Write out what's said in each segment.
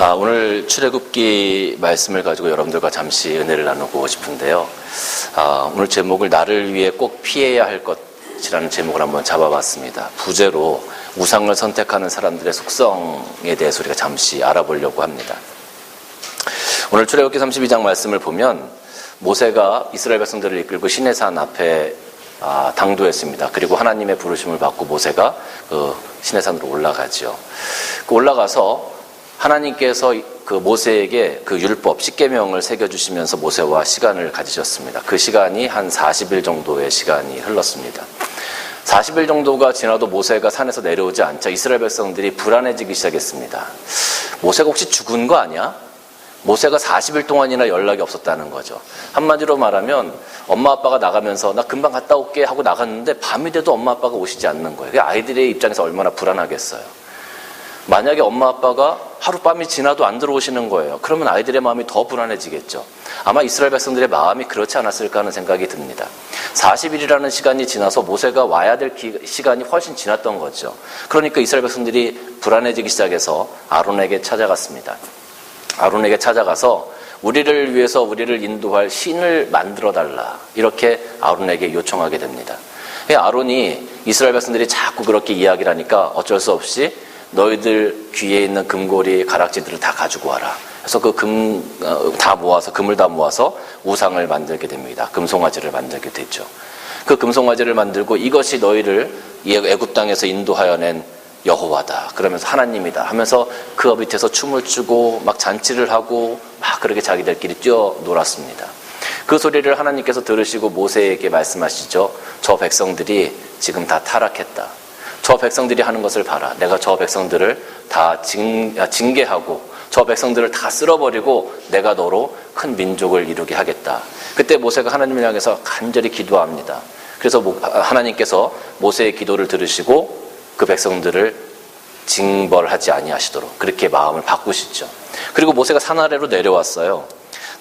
오늘 출애굽기 말씀을 가지고 여러분들과 잠시 은혜를 나누고 싶은데요. 오늘 제목을 나를 위해 꼭 피해야 할 것이라는 제목을 한번 잡아봤습니다. 부제로 우상을 선택하는 사람들의 속성에 대해서 우리가 잠시 알아보려고 합니다. 오늘 출애굽기 32장 말씀을 보면 모세가 이스라엘 백성들을 이끌고 시내산 앞에 당도했습니다. 그리고 하나님의 부르심을 받고 모세가 그 시내산으로 올라가죠. 올라가서 하나님께서 그 모세에게 그 율법 10계명을 새겨주시면서 모세와 시간을 가지셨습니다. 그 시간이 한 40일 정도의 시간이 흘렀습니다. 40일 정도가 지나도 모세가 산에서 내려오지 않자 이스라엘 백성들이 불안해지기 시작했습니다. 모세가 혹시 죽은 거 아니야? 모세가 40일 동안이나 연락이 없었다는 거죠. 한마디로 말하면 엄마 아빠가 나가면서 나 금방 갔다 올게 하고 나갔는데 밤이 돼도 엄마 아빠가 오시지 않는 거예요. 아이들의 입장에서 얼마나 불안하겠어요. 만약에 엄마 아빠가 하룻밤이 지나도 안 들어오시는 거예요. 그러면 아이들의 마음이 더 불안해지겠죠. 아마 이스라엘 백성들의 마음이 그렇지 않았을까 하는 생각이 듭니다. 40일이라는 시간이 지나서 모세가 와야 될 시간이 훨씬 지났던 거죠. 그러니까 이스라엘 백성들이 불안해지기 시작해서 아론에게 찾아갔습니다. 아론에게 찾아가서 우리를 위해서 우리를 인도할 신을 만들어달라, 이렇게 아론에게 요청하게 됩니다. 아론이 이스라엘 백성들이 자꾸 그렇게 이야기를 하니까 어쩔 수 없이 너희들 귀에 있는 금고리 가락지들을 다 가지고 와라. 그래서 그 금을 다 모아서 우상을 만들게 됩니다. 금송아지를 만들게 되죠. 그 금송아지를 만들고 이것이 너희를 애굽 땅에서 인도하여 낸 여호와다, 그러면서 하나님이다 하면서 그 밑에서 춤을 추고 막 잔치를 하고 막 그렇게 자기들끼리 뛰어놀았습니다. 그 소리를 하나님께서 들으시고 모세에게 말씀하시죠. 저 백성들이 지금 다 타락했다. 저 백성들이 하는 것을 봐라. 내가 저 백성들을 다 징계하고 저 백성들을 다 쓸어버리고 내가 너로 큰 민족을 이루게 하겠다. 그때 모세가 하나님을 향해서 간절히 기도합니다. 그래서 하나님께서 모세의 기도를 들으시고 그 백성들을 징벌하지 아니하시도록 그렇게 마음을 바꾸시죠. 그리고 모세가 산 아래로 내려왔어요.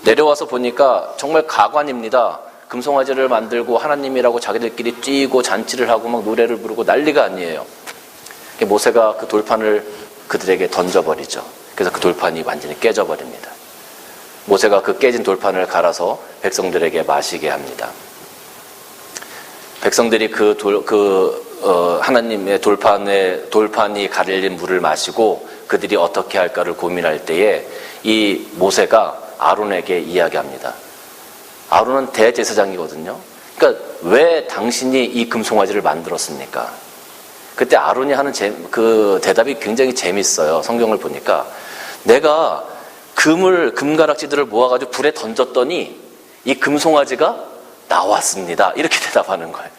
내려와서 보니까 정말 가관입니다. 금송아지를 만들고 하나님이라고 자기들끼리 뛰고 잔치를 하고 막 노래를 부르고 난리가 아니에요. 모세가 그 돌판을 그들에게 던져버리죠. 그래서 그 돌판이 완전히 깨져버립니다. 모세가 그 깨진 돌판을 갈아서 백성들에게 마시게 합니다. 백성들이 하나님의 돌판이 가릴린 물을 마시고 그들이 어떻게 할까를 고민할 때에 이 모세가 아론에게 이야기합니다. 아론은 대제사장이거든요. 그러니까 왜 당신이 이 금송아지를 만들었습니까? 그때 아론이 하는 그 대답이 굉장히 재밌어요. 성경을 보니까 내가 금가락지들을 모아가지고 불에 던졌더니 이 금송아지가 나왔습니다, 이렇게 대답하는 거예요.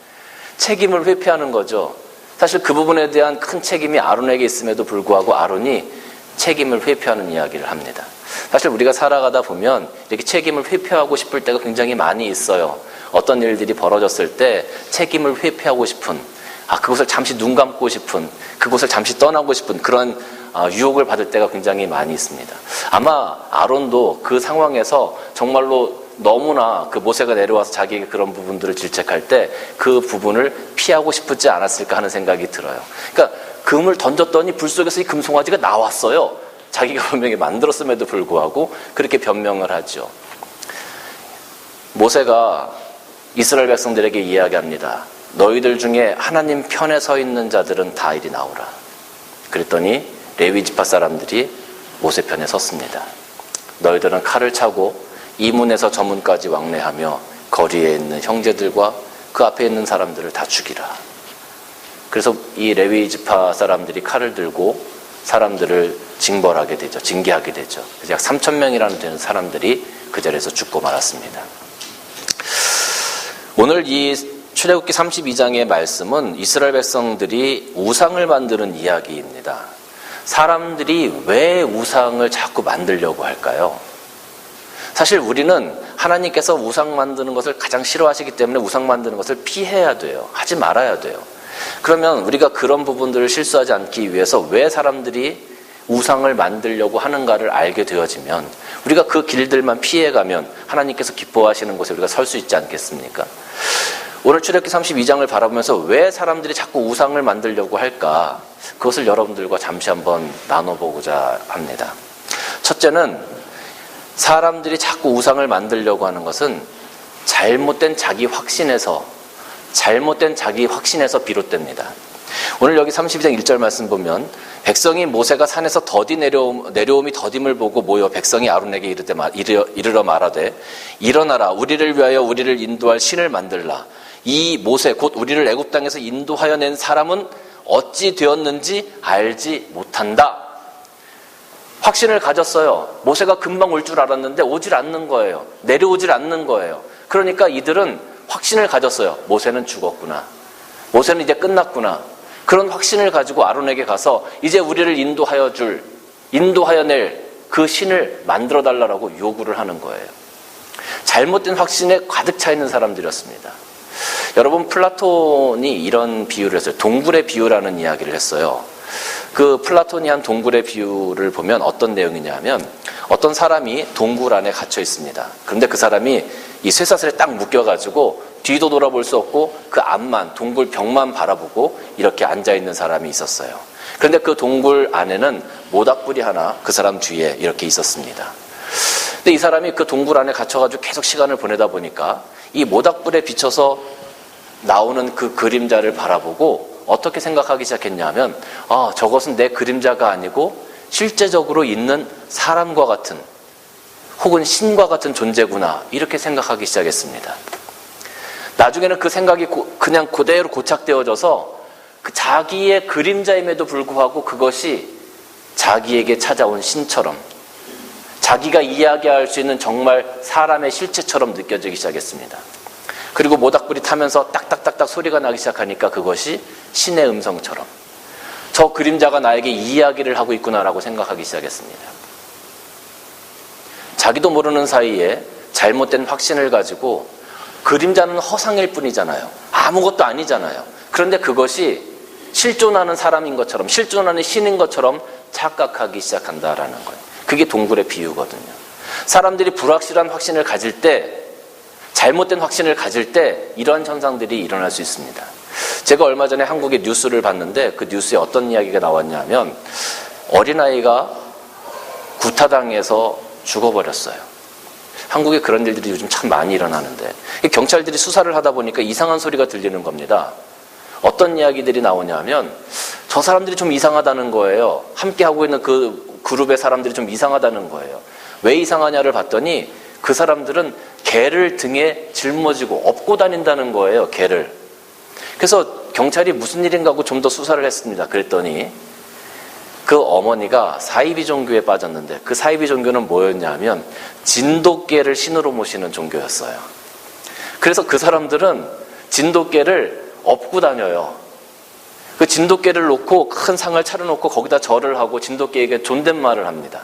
책임을 회피하는 거죠. 사실 그 부분에 대한 큰 책임이 아론에게 있음에도 불구하고 아론이 책임을 회피하는 이야기를 합니다. 사실 우리가 살아가다 보면 이렇게 책임을 회피하고 싶을 때가 굉장히 많이 있어요. 어떤 일들이 벌어졌을 때 책임을 회피하고 싶은, 그곳을 잠시 눈 감고 싶은, 그곳을 잠시 떠나고 싶은 그런 유혹을 받을 때가 굉장히 많이 있습니다. 아마 아론도 그 상황에서 정말로 너무나 그 모세가 내려와서 자기에게 그런 부분들을 질책할 때 그 부분을 피하고 싶지 않았을까 하는 생각이 들어요. 그러니까 금을 던졌더니 불 속에서 이 금송아지가 나왔어요. 자기가 분명히 만들었음에도 불구하고 그렇게 변명을 하죠. 모세가 이스라엘 백성들에게 이야기합니다. 너희들 중에 하나님 편에 서 있는 자들은 다 이리 나오라. 그랬더니 레위 지파 사람들이 모세 편에 섰습니다. 너희들은 칼을 차고 이 문에서 저 문까지 왕래하며 거리에 있는 형제들과 그 앞에 있는 사람들을 다 죽이라. 그래서 이 레위 지파 사람들이 칼을 들고 사람들을 징벌하게 되죠. 징계하게 되죠. 그래서 약 3,000명이라는 되는 사람들이 그 자리에서 죽고 말았습니다. 오늘 이 출애굽기 32장의 말씀은 이스라엘 백성들이 우상을 만드는 이야기입니다. 사람들이 왜 우상을 자꾸 만들려고 할까요? 사실 우리는 하나님께서 우상 만드는 것을 가장 싫어하시기 때문에 우상 만드는 것을 피해야 돼요. 하지 말아야 돼요. 그러면 우리가 그런 부분들을 실수하지 않기 위해서 왜 사람들이 우상을 만들려고 하는가를 알게 되어지면 우리가 그 길들만 피해가면 하나님께서 기뻐하시는 곳에 우리가 설 수 있지 않겠습니까? 오늘 출애굽기 32장을 바라보면서 왜 사람들이 자꾸 우상을 만들려고 할까? 그것을 여러분들과 잠시 한번 나눠보고자 합니다. 첫째는 사람들이 자꾸 우상을 만들려고 하는 것은 잘못된 자기 확신에서 비롯됩니다. 오늘 여기 32장 1절 말씀 보면 백성이 모세가 산에서 더디 내려옴이 더딤을 보고 모여 백성이 아론에게 이르러 말하되 일어나라 우리를 위하여 우리를 인도할 신을 만들라. 이 모세 곧 우리를 애굽 땅에서 인도하여 낸 사람은 어찌 되었는지 알지 못한다. 확신을 가졌어요. 모세가 금방 올 줄 알았는데 오질 않는 거예요. 내려오질 않는 거예요. 그러니까 이들은 확신을 가졌어요. 모세는 죽었구나. 모세는 이제 끝났구나. 그런 확신을 가지고 아론에게 가서 이제 우리를 인도하여 낼 그 신을 만들어 달라고 요구를 하는 거예요. 잘못된 확신에 가득 차 있는 사람들이었습니다. 여러분, 플라톤이 이런 비유를 했어요. 동굴의 비유라는 이야기를 했어요. 그 플라톤이 한 동굴의 비유를 보면 어떤 내용이냐 하면 어떤 사람이 동굴 안에 갇혀 있습니다. 그런데 그 사람이 이 쇠사슬에 딱 묶여가지고 뒤도 돌아볼 수 없고 그 앞만, 동굴 벽만 바라보고 이렇게 앉아있는 사람이 있었어요. 그런데 그 동굴 안에는 모닥불이 하나 그 사람 뒤에 이렇게 있었습니다. 근데 이 사람이 그 동굴 안에 갇혀가지고 계속 시간을 보내다 보니까 이 모닥불에 비춰서 나오는 그 그림자를 바라보고 어떻게 생각하기 시작했냐면 저것은 내 그림자가 아니고 실제적으로 있는 사람과 같은 혹은 신과 같은 존재구나 이렇게 생각하기 시작했습니다. 나중에는 그 생각이 그냥 그대로 고착되어져서 그 자기의 그림자임에도 불구하고 그것이 자기에게 찾아온 신처럼 자기가 이야기할 수 있는 정말 사람의 실체처럼 느껴지기 시작했습니다. 그리고 모닥불이 타면서 딱딱딱딱 소리가 나기 시작하니까 그것이 신의 음성처럼 저 그림자가 나에게 이야기를 하고 있구나라고 생각하기 시작했습니다. 자기도 모르는 사이에 잘못된 확신을 가지고 그림자는 허상일 뿐이잖아요. 아무것도 아니잖아요. 그런데 그것이 실존하는 사람인 것처럼 실존하는 신인 것처럼 착각하기 시작한다라는 거예요. 그게 동굴의 비유거든요. 사람들이 불확실한 확신을 가질 때 잘못된 확신을 가질 때 이러한 현상들이 일어날 수 있습니다. 제가 얼마 전에 한국의 뉴스를 봤는데 그 뉴스에 어떤 이야기가 나왔냐면 어린아이가 구타당해서 죽어버렸어요. 한국에 그런 일들이 요즘 참 많이 일어나는데 경찰들이 수사를 하다 보니까 이상한 소리가 들리는 겁니다. 어떤 이야기들이 나오냐면 저 사람들이 좀 이상하다는 거예요. 함께 하고 있는 그 그룹의 사람들이 좀 이상하다는 거예요. 왜 이상하냐를 봤더니 그 사람들은 개를 등에 짊어지고 업고 다닌다는 거예요. 개를. 그래서 경찰이 무슨 일인가 하고 좀 더 수사를 했습니다. 그랬더니 그 어머니가 사이비 종교에 빠졌는데 그 사이비 종교는 뭐였냐면 진돗개를 신으로 모시는 종교였어요. 그래서 그 사람들은 진돗개를 업고 다녀요. 그 진돗개를 놓고 큰 상을 차려놓고 거기다 절을 하고 진돗개에게 존댓말을 합니다.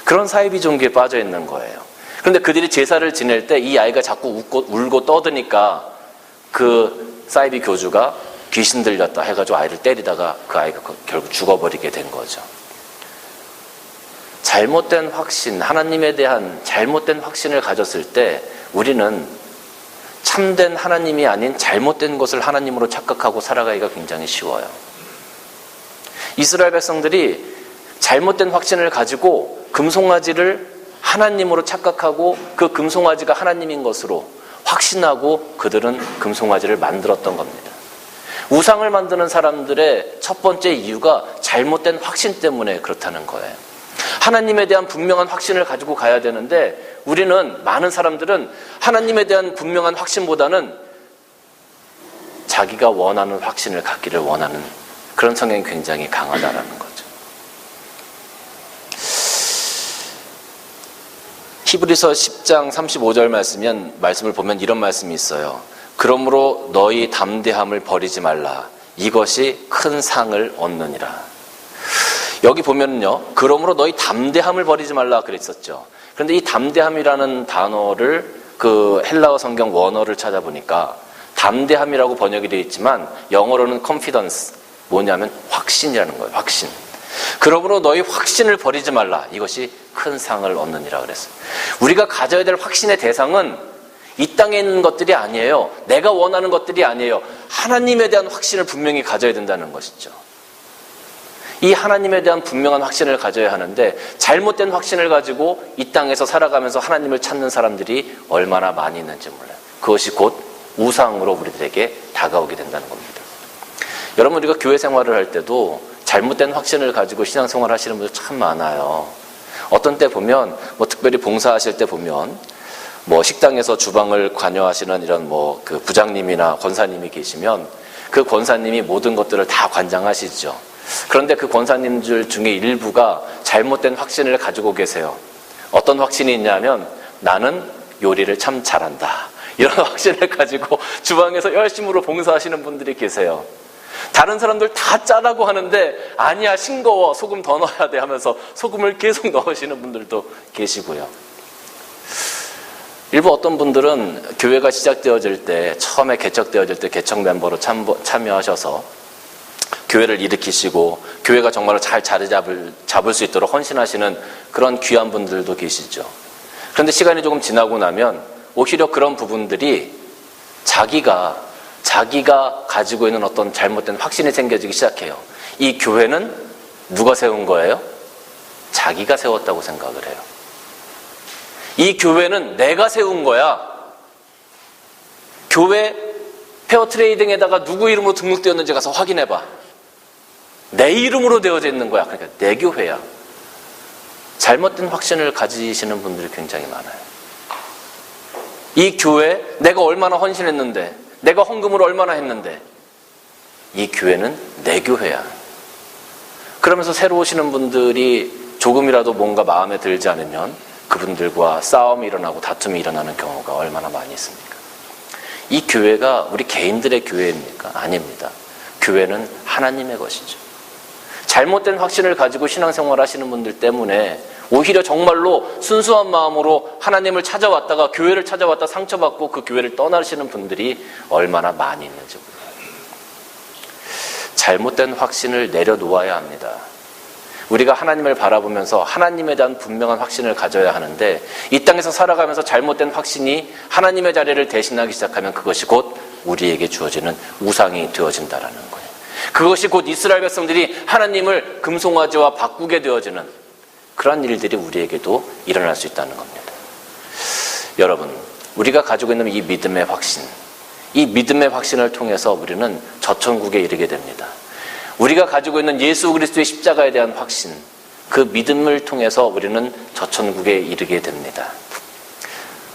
그런 사이비 종교에 빠져 있는 거예요. 그런데 그들이 제사를 지낼 때 이 아이가 자꾸 울고 떠드니까 그 사이비 교주가 귀신 들렸다 해가지고 아이를 때리다가 그 아이가 결국 죽어버리게 된 거죠. 잘못된 확신, 하나님에 대한 잘못된 확신을 가졌을 때 우리는 참된 하나님이 아닌 잘못된 것을 하나님으로 착각하고 살아가기가 굉장히 쉬워요. 이스라엘 백성들이 잘못된 확신을 가지고 금송아지를 하나님으로 착각하고 그 금송아지가 하나님인 것으로 확신하고 그들은 금송아지를 만들었던 겁니다. 우상을 만드는 사람들의 첫 번째 이유가 잘못된 확신 때문에 그렇다는 거예요. 하나님에 대한 분명한 확신을 가지고 가야 되는데 우리는 많은 사람들은 하나님에 대한 분명한 확신보다는 자기가 원하는 확신을 갖기를 원하는 그런 성향이 굉장히 강하다라는 거죠. 히브리서 10장 35절 말씀을 보면 이런 말씀이 있어요. 그러므로 너희 담대함을 버리지 말라. 이것이 큰 상을 얻느니라. 여기 보면은요. 그러므로 너희 담대함을 버리지 말라 그랬었죠. 그런데 이 담대함이라는 단어를 그 헬라어 성경 원어를 찾아보니까 담대함이라고 번역이 되어 있지만 영어로는 confidence, 뭐냐면 확신이라는 거예요. 확신. 그러므로 너희 확신을 버리지 말라. 이것이 큰 상을 얻느니라 그랬어요. 우리가 가져야 될 확신의 대상은 이 땅에 있는 것들이 아니에요. 내가 원하는 것들이 아니에요. 하나님에 대한 확신을 분명히 가져야 된다는 것이죠. 이 하나님에 대한 분명한 확신을 가져야 하는데 잘못된 확신을 가지고 이 땅에서 살아가면서 하나님을 찾는 사람들이 얼마나 많이 있는지 몰라요. 그것이 곧 우상으로 우리들에게 다가오게 된다는 겁니다. 여러분, 우리가 교회 생활을 할 때도 잘못된 확신을 가지고 신앙생활을 하시는 분들 참 많아요. 어떤 때 보면 특별히 봉사하실 때 보면 식당에서 주방을 관여하시는 이런 그 부장님이나 권사님이 계시면 그 권사님이 모든 것들을 다 관장하시죠. 그런데 그 권사님들 중에 일부가 잘못된 확신을 가지고 계세요. 어떤 확신이 있냐면 나는 요리를 참 잘한다. 이런 확신을 가지고 주방에서 열심으로 봉사하시는 분들이 계세요. 다른 사람들 다 짜라고 하는데 아니야, 싱거워, 소금 더 넣어야 돼 하면서 소금을 계속 넣으시는 분들도 계시고요. 일부 어떤 분들은 교회가 시작되어질 때, 처음에 개척되어질 때 개척 멤버로 참여하셔서 교회를 일으키시고 교회가 정말로 잘 자리 잡을 수 있도록 헌신하시는 그런 귀한 분들도 계시죠. 그런데 시간이 조금 지나고 나면 오히려 그런 부분들이 자기가 가지고 있는 어떤 잘못된 확신이 생겨지기 시작해요. 이 교회는 누가 세운 거예요? 자기가 세웠다고 생각을 해요. 이 교회는 내가 세운 거야. 교회 페어트레이딩에다가 누구 이름으로 등록되었는지 가서 확인해봐. 내 이름으로 되어져 있는 거야. 그러니까 내 교회야. 잘못된 확신을 가지시는 분들이 굉장히 많아요. 이 교회 내가 얼마나 헌신했는데, 내가 헌금을 얼마나 했는데, 이 교회는 내 교회야. 그러면서 새로 오시는 분들이 조금이라도 뭔가 마음에 들지 않으면 그분들과 싸움이 일어나고 다툼이 일어나는 경우가 얼마나 많이 있습니까? 이 교회가 우리 개인들의 교회입니까? 아닙니다. 교회는 하나님의 것이죠. 잘못된 확신을 가지고 신앙생활 하시는 분들 때문에 오히려 정말로 순수한 마음으로 하나님을 찾아왔다가 교회를 찾아왔다 상처받고 그 교회를 떠나시는 분들이 얼마나 많이 있는지 몰라요. 잘못된 확신을 내려놓아야 합니다. 우리가 하나님을 바라보면서 하나님에 대한 분명한 확신을 가져야 하는데 이 땅에서 살아가면서 잘못된 확신이 하나님의 자리를 대신하기 시작하면 그것이 곧 우리에게 주어지는 우상이 되어진다라는 거예요. 그것이 곧 이스라엘 백성들이 하나님을 금송아지와 바꾸게 되어지는 그런 일들이 우리에게도 일어날 수 있다는 겁니다. 여러분, 우리가 가지고 있는 이 믿음의 확신, 이 믿음의 확신을 통해서 우리는 저천국에 이르게 됩니다. 우리가 가지고 있는 예수 그리스도의 십자가에 대한 확신, 그 믿음을 통해서 우리는 저천국에 이르게 됩니다.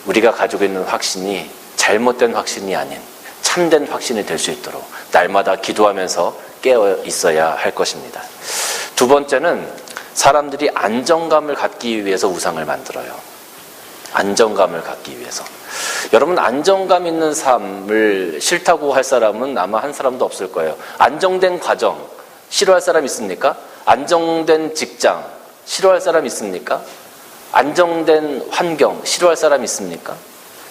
우리가 가지고 있는 확신이 잘못된 확신이 아닌 참된 확신이 될 수 있도록 날마다 기도하면서 깨어 있어야 할 것입니다. 두 번째는 사람들이 안정감을 갖기 위해서 우상을 만들어요. 안정감을 갖기 위해서. 여러분, 안정감 있는 삶을 싫다고 할 사람은 아마 한 사람도 없을 거예요. 안정된 가정 싫어할 사람 있습니까? 안정된 직장 싫어할 사람 있습니까? 안정된 환경 싫어할 사람 있습니까?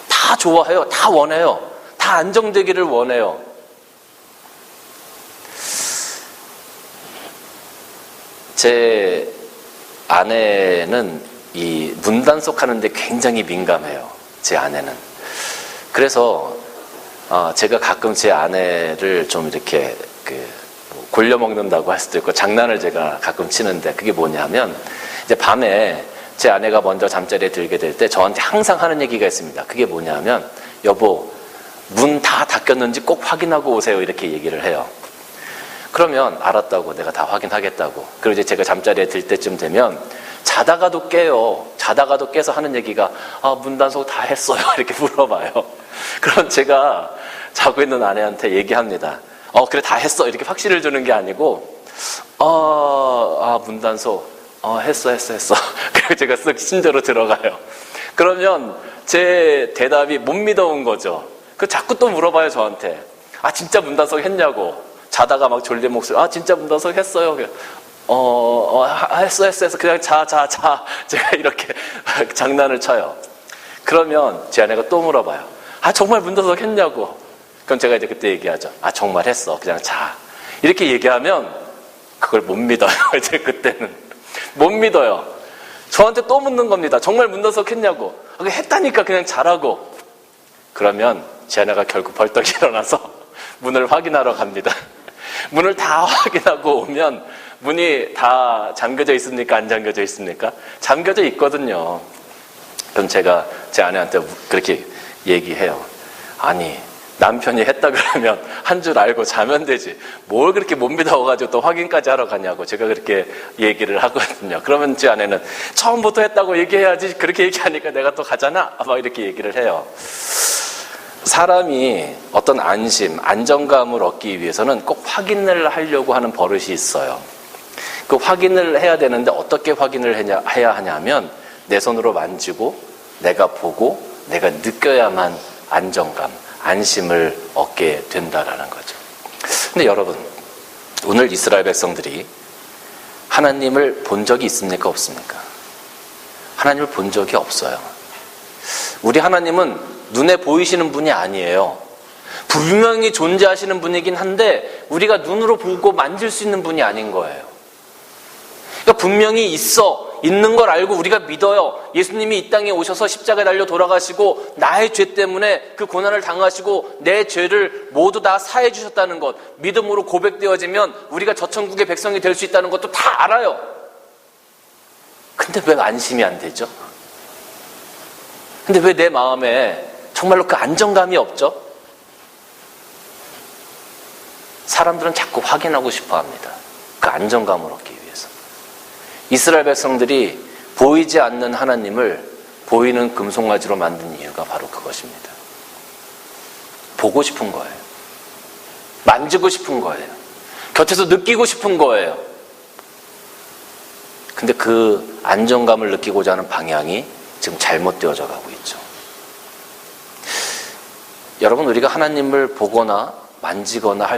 다 좋아해요. 다 원해요. 다 안정되기를 원해요. 제 아내는 이 문단속 하는데 굉장히 민감해요. 제 아내는. 그래서 제가 가끔 제 아내를 좀 이렇게 골려 먹는다고 할 수도 있고 장난을 제가 가끔 치는데 그게 뭐냐면 이제 밤에 제 아내가 먼저 잠자리에 들게 될 때 저한테 항상 하는 얘기가 있습니다. 그게 뭐냐면 여보, 문 다 닫혔는지 꼭 확인하고 오세요. 이렇게 얘기를 해요. 그러면 알았다고, 내가 다 확인하겠다고. 그리고 이제 제가 잠자리에 들 때쯤 되면 자다가도 깨요. 자다가도 깨서 하는 얘기가 문 단속 다 했어요. 이렇게 물어봐요. 그럼 제가 자고 있는 아내한테 얘기합니다. 그래, 다 했어. 이렇게 확신을 주는 게 아니고 문 단속 했어. 그리고 제가 쓱 신조로 들어가요. 그러면 제 대답이 못 믿어온 거죠. 자꾸 또 물어봐요, 저한테. 진짜 문 단속 했냐고. 자다가 막 졸린 목소리, 진짜 문 단속 했어요. 했어. 그냥 자. 제가 이렇게 장난을 쳐요. 그러면 제 아내가 또 물어봐요. 정말 문 단속 했냐고. 그럼 제가 이제 그때 얘기하죠. 정말 했어. 그냥 자. 이렇게 얘기하면 그걸 못 믿어요. 이제 그때는. 못 믿어요. 저한테 또 묻는 겁니다. 정말 문 단속 했냐고. 했다니까 그냥 자라고. 그러면 제 아내가 결국 벌떡 일어나서 문을 확인하러 갑니다. 문을 다 확인하고 오면 문이 다 잠겨져 있습니까? 안 잠겨져 있습니까? 잠겨져 있거든요. 그럼 제가 제 아내한테 그렇게 얘기해요. 아니, 남편이 했다 그러면 한 줄 알고 자면 되지. 뭘 그렇게 못 믿어가지고 또 확인까지 하러 가냐고 제가 그렇게 얘기를 하거든요. 그러면 제 아내는 처음부터 했다고 얘기해야지. 그렇게 얘기하니까 내가 또 가잖아. 막 이렇게 얘기를 해요. 사람이 어떤 안심, 안정감을 얻기 위해서는 꼭 확인을 하려고 하는 버릇이 있어요. 그 확인을 해야 되는데 어떻게 확인을 해야 하냐면 내 손으로 만지고 내가 보고 내가 느껴야만 안정감, 안심을 얻게 된다라는 거죠. 근데 여러분, 오늘 이스라엘 백성들이 하나님을 본 적이 있습니까? 없습니까? 하나님을 본 적이 없어요. 우리 하나님은 눈에 보이시는 분이 아니에요. 분명히 존재하시는 분이긴 한데 우리가 눈으로 보고 만질 수 있는 분이 아닌 거예요. 그러니까 분명히 있는 걸 알고 우리가 믿어요. 예수님이 이 땅에 오셔서 십자가에 달려 돌아가시고 나의 죄 때문에 그 고난을 당하시고 내 죄를 모두 다 사해 주셨다는 것, 믿음으로 고백되어지면 우리가 저 천국의 백성이 될 수 있다는 것도 다 알아요. 근데 왜 안심이 안 되죠? 근데 왜 내 마음에 정말로 그 안정감이 없죠? 사람들은 자꾸 확인하고 싶어 합니다. 그 안정감을 얻기 위해서. 이스라엘 백성들이 보이지 않는 하나님을 보이는 금송아지로 만든 이유가 바로 그것입니다. 보고 싶은 거예요. 만지고 싶은 거예요. 곁에서 느끼고 싶은 거예요. 근데 그 안정감을 느끼고자 하는 방향이 지금 잘못되어져 가고 있죠. 여러분, 우리가 하나님을 보거나 만지거나 할